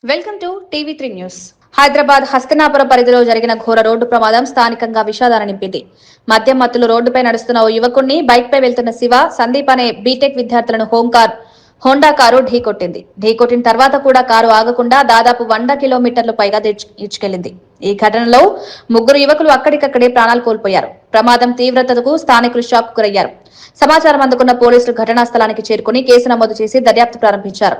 Welcome to TV three news. Hyderabad Hastinapuram పరిధిలో జరిగిన ఘోర రోడ్డు ప్రమాదం స్థానికంగా విషాదాన్ని నింపింది. మద్యం మత్తులో రోడ్డుపై నడుస్తున్న ఓ యువకుణ్ణి బైక్పై వెళ్తున్న శివ, సందీప్ అనే బీటెక్ విద్యార్థులను హోండా కారు ఢీకొట్టిన తర్వాత కూడా కారు ఆగకుండా దాదాపు 100 కిలోమీటర్లు పైగా ఈడ్చుకెళ్లింది. ఈ ఘటనలో ముగ్గురు యువకులు అక్కడికక్కడే ప్రాణాలు కోల్పోయారు. ప్రమాదం తీవ్రతకు స్థానికులు షాక్ గురయ్యారు. సమాచారం అందుకున్న పోలీసులు ఘటనా స్థలానికి చేరుకుని కేసు నమోదు చేసి దర్యాప్తు ప్రారంభించారు.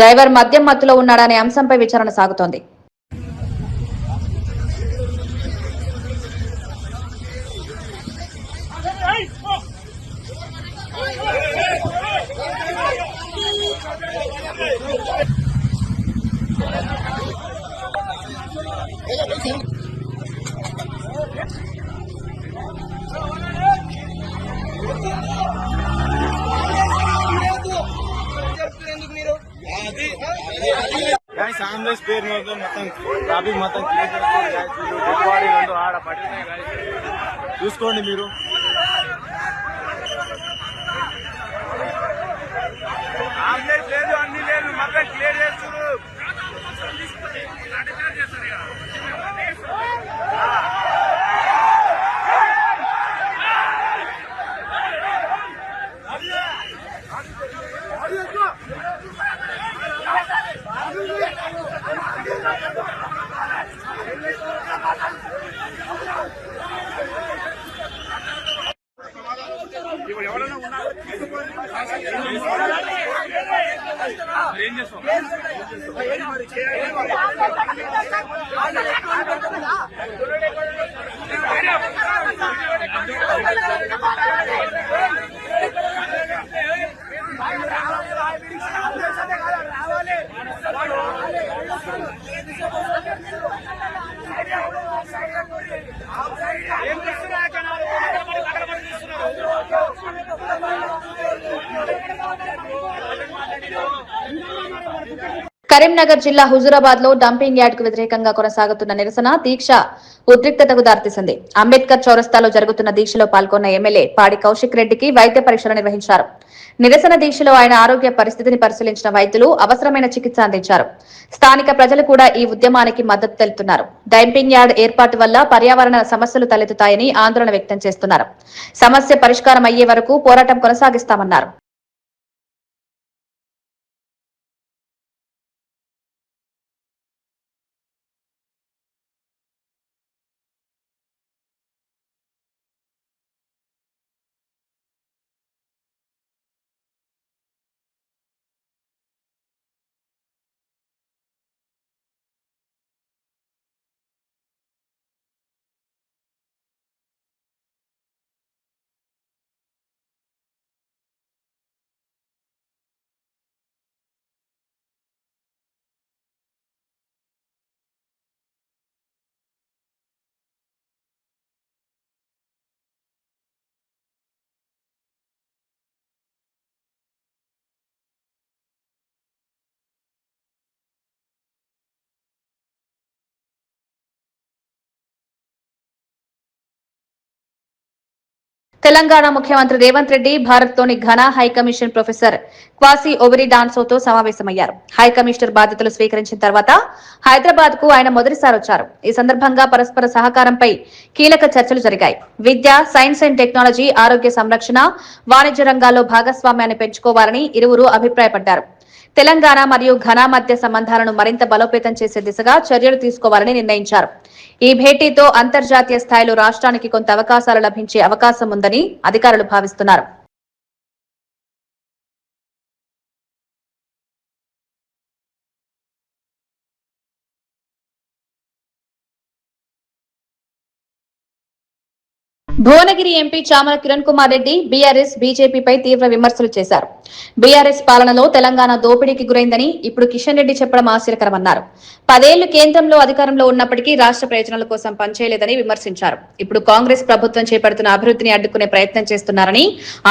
డ్రైవర్ మద్యం మత్తులో ఉన్నాడనే అంశంపై విచారణ సాగుతోంది. गाइस सामने स्पेयर में तो मतलब ट्रैफिक मतलब क्लियर చేస్తారు गाइस డెడ్ బాడీ రెండు ఆడ పట్టినాయి गाइस చూసుకోండి మీరు ఆమ్లెట్ లేదు అన్ని లేదు మొత్తం క్లియర్ చేస్తారు కరీంనగర్ జిల్లా హుజూరాబాద్ లో డంపింగ్ యార్డ్ కు వ్యతిరేకంగా కొనసాగుతున్న నిరసన దీక్ష ఉద్రిక్తతకు దారితీసింది. అంబేద్కర్ చౌరస్తాలో జరుగుతున్న దీక్షలో పాల్గొన్న ఎమ్మెల్యే పాడి కౌశిక్ రెడ్డికి వైద్య పరీక్షలు నిర్వహించారు. నిరసన దీక్షలో ఆయన ఆరోగ్య పరిస్థితిని పరిశీలించిన వైద్యులు అవసరమైన చికిత్స అందించారు. స్థానిక ప్రజలు కూడా ఈ ఉద్యమానికి మద్దతు తెలుపుతున్నారు. డంపింగ్ యార్డ్ ఏర్పాటు వల్ల పర్యావరణ సమస్యలు తలెత్తుతాయని ఆందోళన వ్యక్తం చేస్తున్నారు. సమస్య పరిష్కారం అయ్యే వరకు పోరాటం కొనసాగిస్తామన్నారు. తెలంగాణ ముఖ్యమంత్రి రేవంత్ రెడ్డి భారత్లోని ఘనా హైకమిషన్ ప్రొఫెసర్ క్వాసీ ఒబెరిడాన్సోతో సమావేశమయ్యారు. హైకమిషనర్ బాధ్యతలు స్వీకరించిన తర్వాత హైదరాబాద్ కు ఆయన మొదటిసారి వచ్చారు. ఈ సందర్భంగా పరస్పర సహకారంపై కీలక చర్చలు జరిగాయి. విద్య, సైన్స్ అండ్ టెక్నాలజీ, ఆరోగ్య సంరక్షణ, వాణిజ్య రంగాల్లో భాగస్వామ్యాన్ని పెంచుకోవాలని ఇరువురు అభిప్రాయపడ్డారు. తెలంగాణ మరియు ఘనా మధ్య సంబంధాలను మరింత బలోపేతం చేసే దిశగా చర్యలు తీసుకోవాలని నిర్ణయించారు. ఈ భేటీతో అంతర్జాతీయ స్థాయిలో రాష్ట్రానికి కొంత అవకాశాలు లభించే అవకాశం ఉందని అధికారులు భావిస్తున్నారు. భువనగిరి ఎంపీ చామల కిరణ్ కుమార్ రెడ్డి బీఆర్ఎస్, బీజేపీపై తీవ్ర విమర్శలు చేశారు. బీఆర్ఎస్ పాలనలో తెలంగాణ దోపిడీకి గురైందని ఇప్పుడు కిషన్ రెడ్డి చెప్పడం ఆశ్చర్యకరమన్నారు. 10 ఏళ్లు కేంద్రంలో అధికారంలో ఉన్నప్పటికీ రాష్ట్ర ప్రయోజనాల కోసం పనిచేయలేదని విమర్శించారు. ఇప్పుడు కాంగ్రెస్ ప్రభుత్వం చేపడుతున్న అభివృద్ధిని అడ్డుకునే ప్రయత్నం చేస్తున్నారని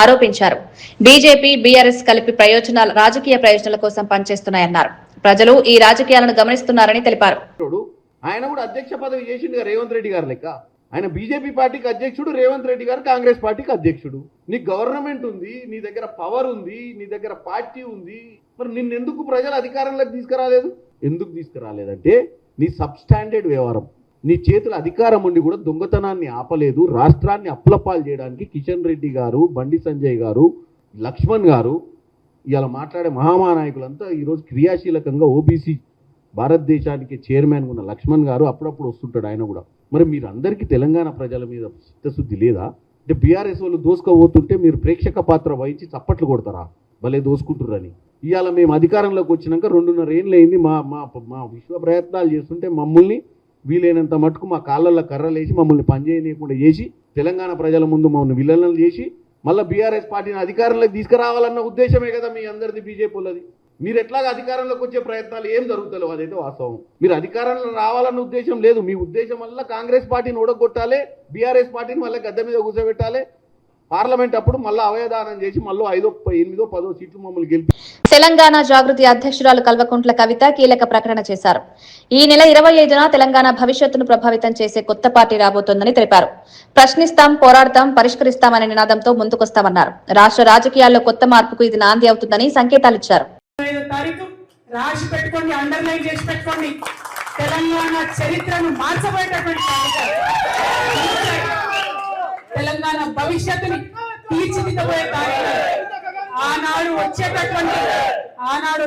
ఆరోపించారు. బీజేపీ, బీఆర్ఎస్ కలిపి రాజకీయ ప్రయోజనాల కోసం పనిచేస్తున్నాయన్నారు. ప్రజలు ఈ రాజకీయాలను గమనిస్తున్నారని తెలిపారు. ఆయన కూడా అధ్యక్ష పదవి చేసిండు రేవంత్ రెడ్డి గారు లెక్క. ఆయన బీజేపీ పార్టీకి అధ్యక్షుడు, రేవంత్ రెడ్డి గారు కాంగ్రెస్ పార్టీకి అధ్యక్షుడు. నీ గవర్నమెంట్ ఉంది, నీ దగ్గర పవర్ ఉంది, నీ దగ్గర పార్టీ ఉంది, మరి నిన్నెందుకు ప్రజలు అధికారంలోకి తీసుకురాలేదు? ఎందుకు తీసుకురాలేదంటే నీ సబ్స్టాండర్డ్ వ్యవహారం, నీ చేతుల అధికారం ఉండి కూడా దొంగతనాన్ని ఆపలేదు. రాష్ట్రాన్ని అప్పులపాలు చేయడానికి కిషన్ రెడ్డి గారు, బండి సంజయ్ గారు, లక్ష్మణ్ గారు ఇవాళ మాట్లాడే మహామహానాయకులంతా ఈరోజు క్రియాశీలకంగా ఓబీసీ భారతదేశానికి చైర్మన్ ఉన్న లక్ష్మణ్ గారు అప్పుడప్పుడు వస్తుంటాడు ఆయన కూడా. మరి మీరు అందరికీ తెలంగాణ ప్రజల మీద చిత్తశుద్ధి లేదా? అంటే బీఆర్ఎస్ వాళ్ళు దోసుకోబోతుంటే మీరు ప్రేక్షక పాత్ర వహించి చప్పట్లు కొడతారా? భలే దోసుకుంటుర్రని. ఇవాళ మేము అధికారంలోకి వచ్చినాక 2.5 ఏళ్ళు అయింది. మా విశ్వ ప్రయత్నాలు చేస్తుంటే మమ్మల్ని వీలైనంత మటుకు మా కాళ్ళల్లో కర్రలేసి మమ్మల్ని పనిచేయనీయకుండా చేసి తెలంగాణ ప్రజల ముందు మమ్మల్ని విలన్లు చేసి మళ్ళీ బీఆర్ఎస్ పార్టీని అధికారంలోకి తీసుకురావాలన్న ఉద్దేశమే కదా మీ అందరిది, బీజేపీ వాళ్ళది. మీరు ఎట్లాగా అధికారంలోకి వచ్చే ప్రయత్నాలు ఏం జరుగుతలేవు, అదైతే వాస్తవం. మీరు అధికారంలో రావాలన్న ఉద్దేశం లేదు. మీ ఉద్దేశం వల్ల కాంగ్రెస్ పార్టీని ఓడగొట్టాలి, బీఆర్ఎస్ పార్టీని మళ్ళీ గద్దె మీద కూర్చోబెట్టాలి, పార్లమెంట్ అప్పుడు మళ్ళీ అవయదానం చేసి మళ్ళీ 5, 8, 10 సీట్లు మమ్మల్ని గెలిపి. తెలంగాణ జాగృతి అధ్యక్షురాలు కల్వకుంట్ల కవిత కీలక ప్రకటన చేశారు. ఈ నెల 25న తెలంగాణ భవిష్యత్తును ప్రభావితం చేసే కొత్త పార్టీ రాబోతోందని తెలిపారు. ప్రశ్నిస్తాం, పోరాడతాం, పరిష్కరిస్తామనే నినాదంతో ముందుకొస్తామన్నారు. రాష్ట్ర రాజకీయాల్లో కొత్త మార్పుకు ఇది నాంది అవుతుందని సంకేతాలిచ్చారు. రాసి పెట్టుకోండి, అండర్లైన్ చేసి పెట్టుకోండి. తెలంగాణ చరిత్రను మార్చబోయేటటువంటి తెలంగాణ భవిష్యత్తుని తీర్చిదిద్దబోయే ఆనాడు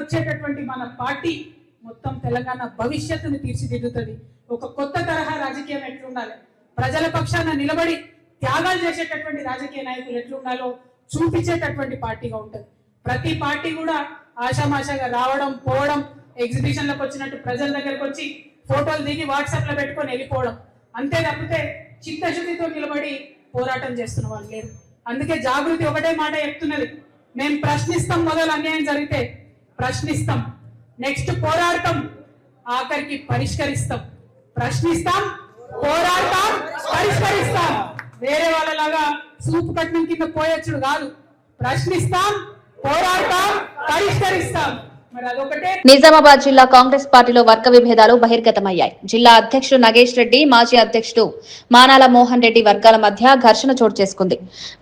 వచ్చేటటువంటి మన పార్టీ మొత్తం తెలంగాణ భవిష్యత్తుని తీర్చిదిద్దుతుంది. ఒక కొత్త తరహా రాజకీయం ఎట్లుండాలి, ప్రజల పక్షాన నిలబడి త్యాగాలు చేసేటటువంటి రాజకీయ నాయకులు ఎట్లుండాలో చూపించేటటువంటి పార్టీగా ఉంటుంది. ప్రతి పార్టీ కూడా ఆషామాషాగా రావడం, పోవడం, ఎగ్జిబిషన్లకు వచ్చినట్టు ప్రజల దగ్గరకు వచ్చి ఫోటోలు దిగి వాట్సాప్ లో పెట్టుకొని వెళ్ళిపోవడం, అంతే తప్పితే చిత్తశుద్ధితో నిలబడి పోరాటం చేస్తున్న వాళ్ళు లేరు. అందుకే జాగృతి ఒకటే మాట చెప్తున్నది, మేము ప్రశ్నిస్తాం. మొదలు అన్యాయం జరిగితే ప్రశ్నిస్తాం, నెక్స్ట్ పోరాడతాం, ఆఖరికి పరిష్కరిస్తాం. ప్రశ్నిస్తాం, పోరాడతాం, పరిష్కరిస్తాం. వేరే వాళ్ళలాగా సూపు కట్నం కింద పోయొచ్చుడు కాదు. ప్రశ్నిస్తాం, పోరాడతాం, పరిష్కరిస్తాం. నిజామాబాద్ జిల్లా కాంగ్రెస్ పార్టీలో వర్గ విభేదాలు బహిర్గతమయ్యాయి. జిల్లా అధ్యక్షుడు నగేష్ రెడ్డి, మాజీ అధ్యక్షుడు మానాల మోహన్ రెడ్డి వర్గాల మధ్య ఘర్షణ చోటు చేసుకుంది.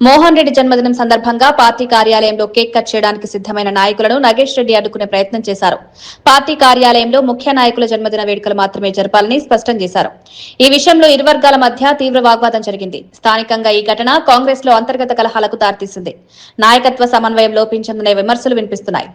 మోహన్ రెడ్డి జన్మదినం సందర్భంగా పార్టీ కార్యాలయంలో కేక్ కట్ చేయడానికి సిద్దమైన నాయకులను నగేష్ రెడ్డి అడ్డుకునే ప్రయత్నం చేశారు. పార్టీ కార్యాలయంలో ముఖ్య నాయకుల జన్మదిన వేడుకలు మాత్రమే జరపాలని స్పష్టం చేశారు. ఈ విషయంలో ఇరు వర్గాల మధ్య తీవ్ర వాగ్వాదం జరిగింది. స్థానికంగా ఈ ఘటన కాంగ్రెస్ లో అంతర్గత కలహాలకు దారితీసింది. నాయకత్వ సమన్వయం లోపించిందనే విమర్శలు వినిపిస్తున్నాయి.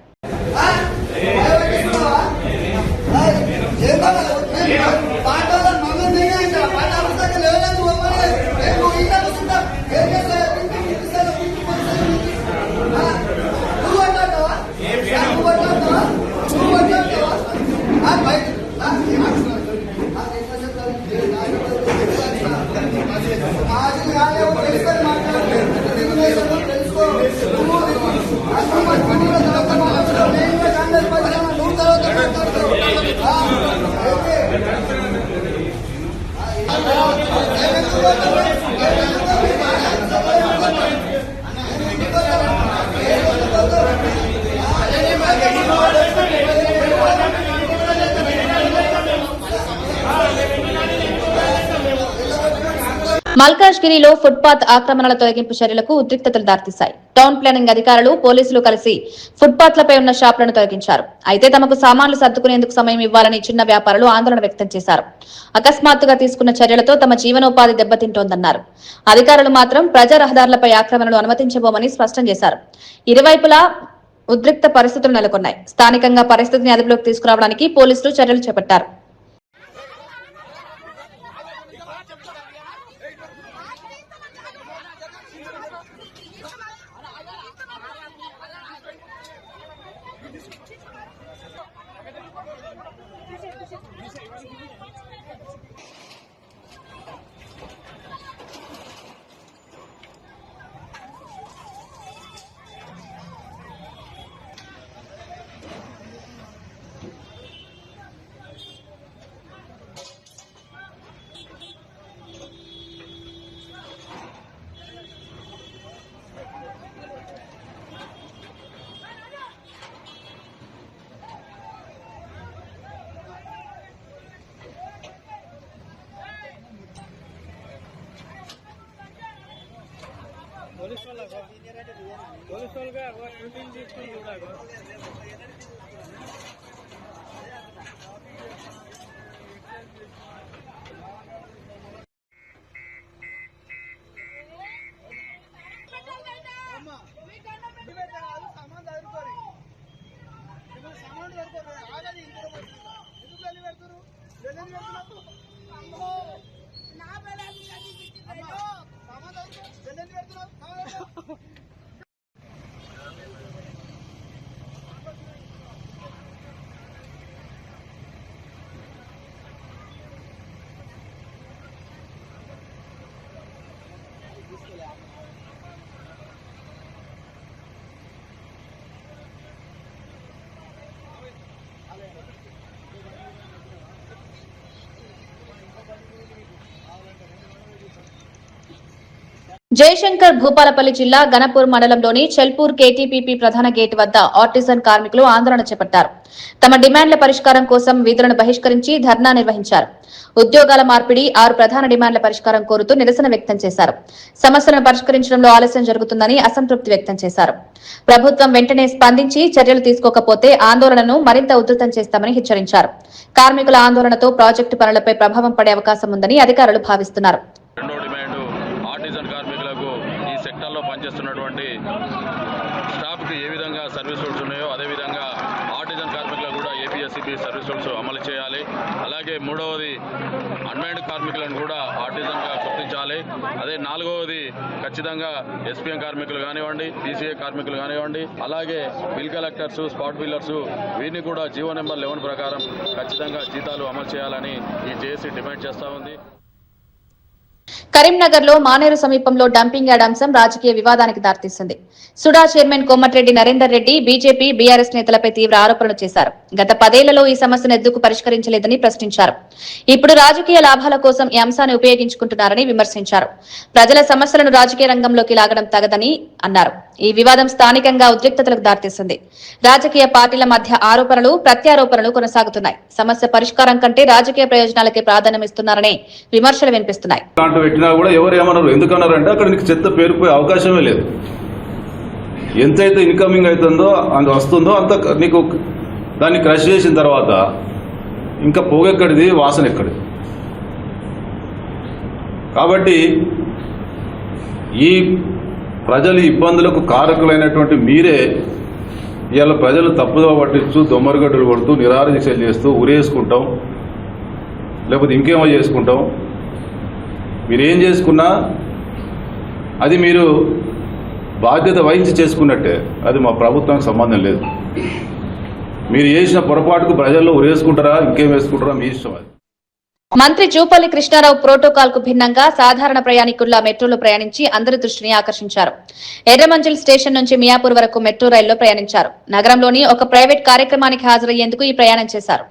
మల్కాజ్గిరిలో ఫుట్పాత్ ఆక్రమణల తొలగింపు చర్యలకు ఉద్రిక్తతలు దారితీశాయి. టౌన్ ప్లానింగ్ అధికారులు, పోలీసులు కలిసి ఫుట్పాత్లపై ఉన్న షాపులను తొలగించారు. అయితే తమకు సామాన్లు సర్దుకునేందుకు సమయం ఇవ్వాలని చిన్న వ్యాపారులు ఆందోళన వ్యక్తం చేశారు. అకస్మాత్తుగా తీసుకున్న చర్యలతో తమ జీవనోపాధి దెబ్బతింటోందన్నారు. అధికారులు మాత్రం ప్రజా రహదారులపై ఆక్రమణలు అనుమతించబోమని స్పష్టం చేశారు. ఇరువైపులా ఉద్రిక్త పరిస్థితులు నెలకొన్నాయి. స్థానికంగా పరిస్థితిని అదుపులోకి తీసుకురావడానికి పోలీసులు చర్యలు చేపట్టారు. పోలీసు వాళ్ళగా షూటింగ్ తీసుకుని జయశంకర్ భూపాలపల్లి జిల్లా గణపూర్ మండలంలోని చెల్పూర్ కేటీపీపీ ప్రధాన గేటు వద్ద ఆర్టిజన్ కార్మికులు ఆందోళన చేపట్టారు. తమ డిమాండ్ల పరిష్కారం కోసం వీధులను బహిష్కరించి ధర్నా నిర్వహించారు. ఉద్యోగాల మార్పిడి 6 ప్రధాన డిమాండ్ల పరిష్కారం కోరుతూ నిరసన వ్యక్తం చేశారు. సమస్యలను పరిష్కరించడంలో ఆలస్యం జరుగుతుందని అసంతృప్తి వ్యక్తం చేశారు. ప్రభుత్వం వెంటనే స్పందించి చర్యలు తీసుకోకపోతే ఆందోళనను మరింత ఉధృతం చేస్తామని హెచ్చరించారు. కార్మికుల ఆందోళనతో ప్రాజెక్టు పనులపై ప్రభావం పడే అవకాశం ఉందని అధికారులు భావిస్తున్నారు. ఈ సెక్టార్లో పనిచేస్తున్నటువంటి స్టాఫ్కి ఏ విధంగా సర్వీస్ రూల్స్ ఉన్నాయో అదేవిధంగా ఆర్టిజన్ కార్మికులకు కూడా ఏపీఎస్సీబీ సర్వీస్ రూల్స్ అమలు చేయాలి. అలాగే మూడవది అన్మైన్డ్ కార్మికులను కూడా ఆర్టిజన్గా గుర్తించాలి. అదే నాలుగవది ఖచ్చితంగా ఎస్పీఎం కార్మికులు కానివ్వండి, పీసీఏ కార్మికులు కానివ్వండి, అలాగే బిల్ కలెక్టర్స్, స్పాట్ బిల్లర్స్ వీరిని కూడా జీవో నెంబర్ 11 ప్రకారం ఖచ్చితంగా జీతాలు అమలు చేయాలని ఈ జేఏసీ డిమాండ్ చేస్తూ ఉంది. కరీంనగర్ లో మానేరు సమీపంలో డంపింగ్ యార్డ్ అంశం రాజకీయ వివాదానికి దారితీసింది. SUDA chairman Komatireddy Narender Reddy BJP, BRS నేతలపై తీవ్ర ఆరోపణలు చేశారు. గత 10 ఏళ్లలో ఈ సమస్యను ఎందుకు పరిష్కరించలేదని ప్రశ్నించారు. ఇప్పుడు రాజకీయ లాభాల కోసం ఈ అంశాన్ని ఉపయోగించుకుంటున్నారని విమర్శించారు. ప్రజల సమస్యలను రాజకీయ రంగంలోకి లాగడం తగదని అన్నారు. ఈ వివాదం స్థానికంగా ఉద్రిక్తతలకు దారితీసింది. రాజకీయ పార్టీల మధ్య ఆరోపణలు, ప్రత్యారోపణలు కొనసాగుతున్నాయి. సమస్య పరిష్కారం కంటే రాజకీయ ప్రయోజనాలకే ప్రాధాన్యమిస్తున్నారనే విమర్శలు వినిపిస్తున్నాయి. కూడా ఎవరు ఏమన్నారు, ఎందుకన్నారు అంటే అక్కడ నీకు చెత్త పేరుకుపోయే అవకాశమే లేదు. ఎంతైతే ఇన్కమింగ్ అవుతుందో అంత వస్తుందో అంత నీకు దాన్ని క్రష్ చేసిన తర్వాత ఇంకా పొగెక్కడిది, వాసన ఎక్కడిది. కాబట్టి ఈ ప్రజల ఇబ్బందులకు కారకులైనటువంటి మీరే ఇవాళ ప్రజలు తప్పుదో పట్టించు, దొమ్మరిగడ్డలు కొడుతూ, నిరాహార దీక్షలు చేస్తూ ఉరేసుకుంటాం, లేకపోతే ఇంకేమో చేసుకుంటాం. మీరేం చేసుకున్నా అది మీరు బాధ్యత వహించి చేసుకున్నట్టే, అది మా ప్రభుత్వానికి సంబంధం లేదు. మీరు చేసిన పొరపాటుకు ప్రజల్లో ఉరేసుకుంటారా, ఇంకేం వేసుకుంటారా, మీ ఇష్టం. అది మంత్రి జూపల్లి కృష్ణారావు ప్రోటోకాల్ కు భిన్నంగా సాధారణ ప్రయాణికుల్లా మెట్రోలో ప్రయాణించి అందరి దృష్టిని ఆకర్షించారు. ఎర్రమంజిల్ స్టేషన్ నుంచి మియాపూర్ వరకు మెట్రో రైల్లో ప్రయాణించారు. నగరంలోని ఒక ప్రైవేట్ కార్యక్రమానికి హాజరయ్యేందుకు ఈ ప్రయాణం చేశారు.